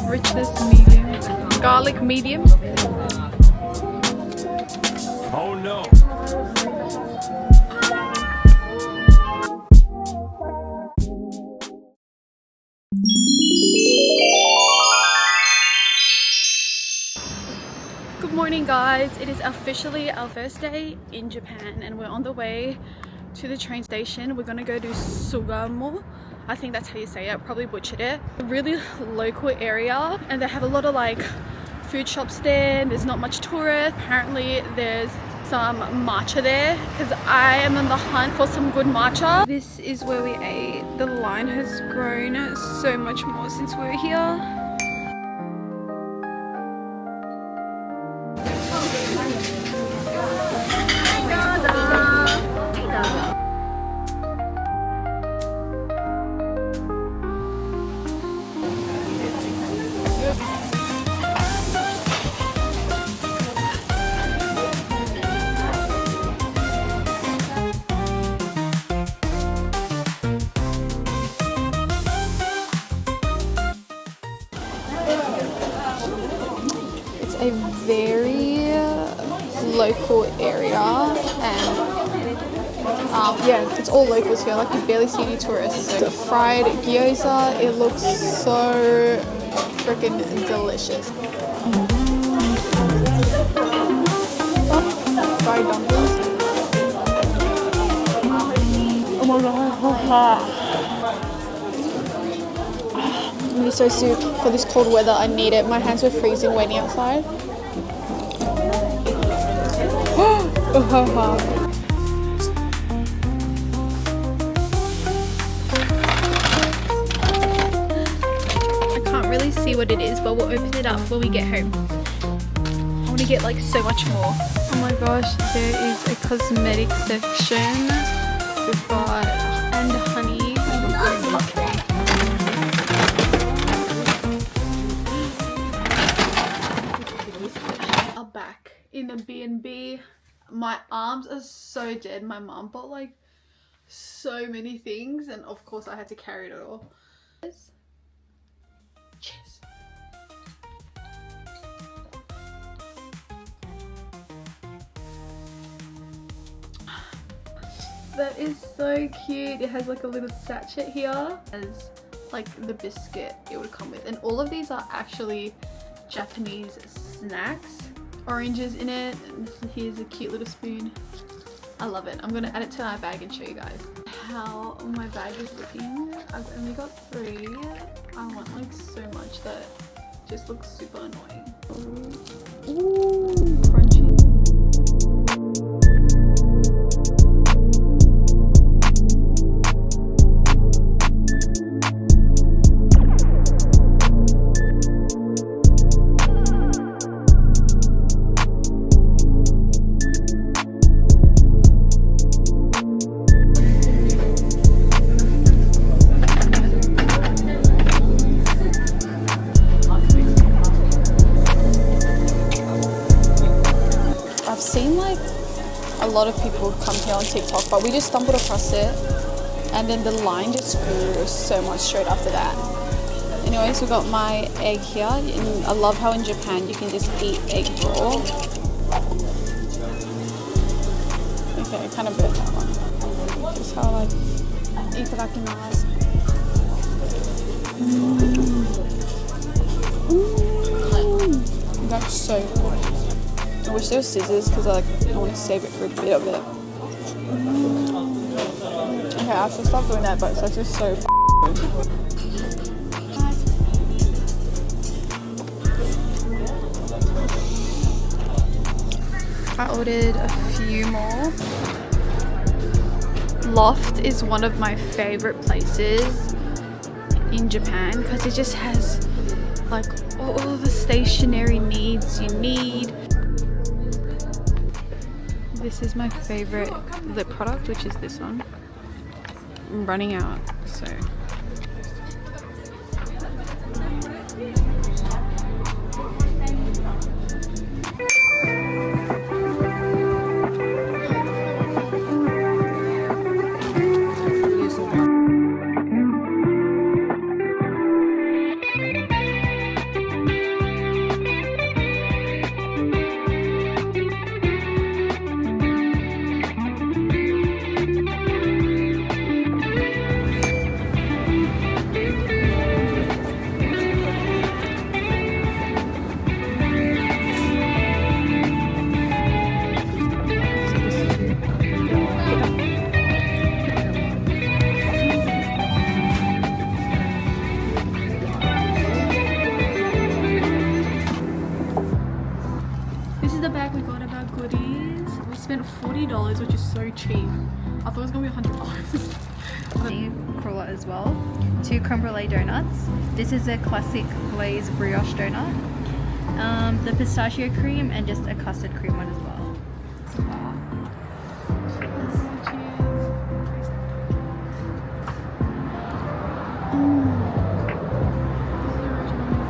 Richness medium. Garlic medium. Oh no. Good morning guys, it is officially our first day in Japan and we're on the way to the train station. We're gonna go to Sugamo. I think that's how you say it, I probably butchered it. A really local area and they have a lot of like food shops there. There's not much tourists. Apparently there's some matcha there because I am on the hunt for some good matcha. This is where we ate. The line has grown so much more since we were here. A very local area and yeah, it's all locals here. Like you barely see any tourists. So the fried gyoza, it looks so freaking delicious. Fried dumplings. Oh my god. Miso soup for this cold weather. I need it. My hands were freezing waiting outside. I can't really see what it is, but we'll open it up when we get home. I want to get like so much more. Oh my gosh, there is a cosmetic section. We've got and honey. In the B&B. My arms are so dead. My mum bought like so many things and of course I had to carry it all. Cheers. That is so cute. It has like a little sachet here as like the biscuit it would come with, and all of these are actually Japanese snacks. Oranges in it, and here's a cute little spoon. I love it. I'm gonna add it to my bag and show you guys how my bag is looking. I've only got 3. I want like so much that just looks super annoying. Ooh, crunchy. A lot of people come here on TikTok, but we just stumbled across it and then the line just grew so much straight after that. Anyways, we got my egg here, and I love how in Japan you can just eat egg raw. Okay, I kind of burnt that one. Just how I like itadakimasu. That's so good. I wish there were scissors because I want to save it for a bit of it. Okay, I should stop doing that, but it's just so good. I ordered a few more. Loft is one of my favorite places in Japan because it just has like all the stationery needs you need. This is my favorite lip product, which is this one. I'm running out, so. $50, which is so cheap. I thought it was gonna be $100. Cruller as well. 2 creme brulee donuts. This is a classic glazed brioche donut. The pistachio cream and just a custard cream one as well.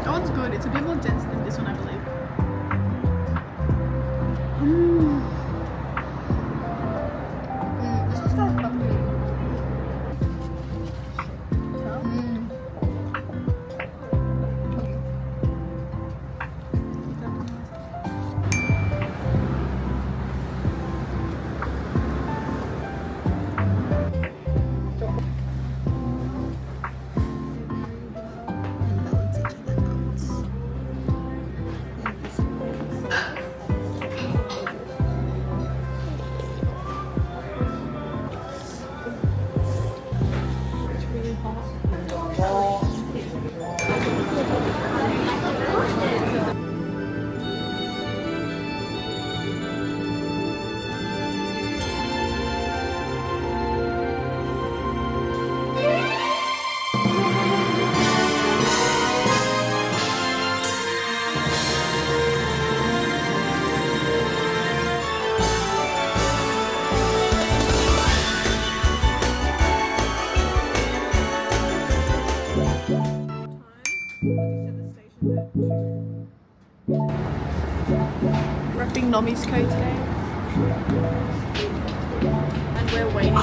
That one's good. It's a bit more dense than this one, I believe. This is like bubbly. Repping Nomi's coat today. And we're waiting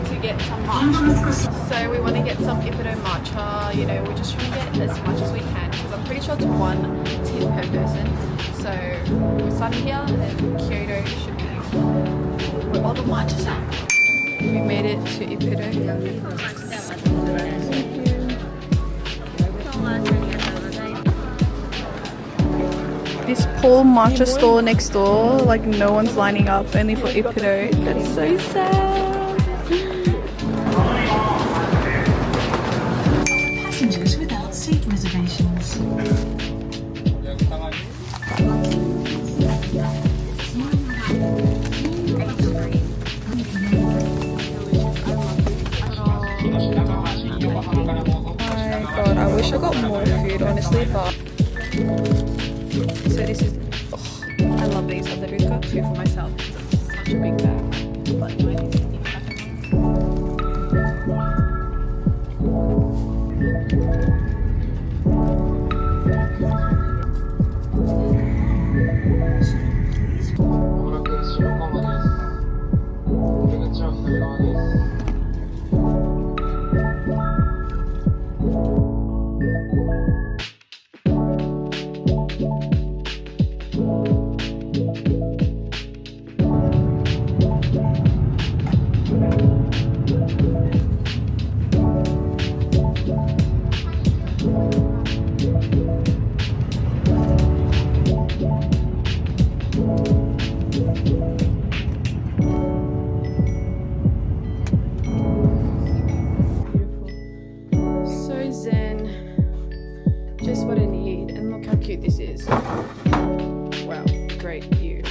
to get some matcha. So we want to get some Ippudo matcha. You know, we're just trying to get as much as we can because I'm pretty sure it's 1 tin per person. So we're starting here and Kyoto should be where all the matchas are. We made it to Ippudo. This poor matcha store next door, like no one's lining up, only for Ippudo. That's so sad. Passengers without seat reservations. Oh my god, I wish I got more food, honestly, but... So this is, I love these. I've literally got 2 for myself. It's such a big bag. But what I need, and look how cute this is. Wow, great view.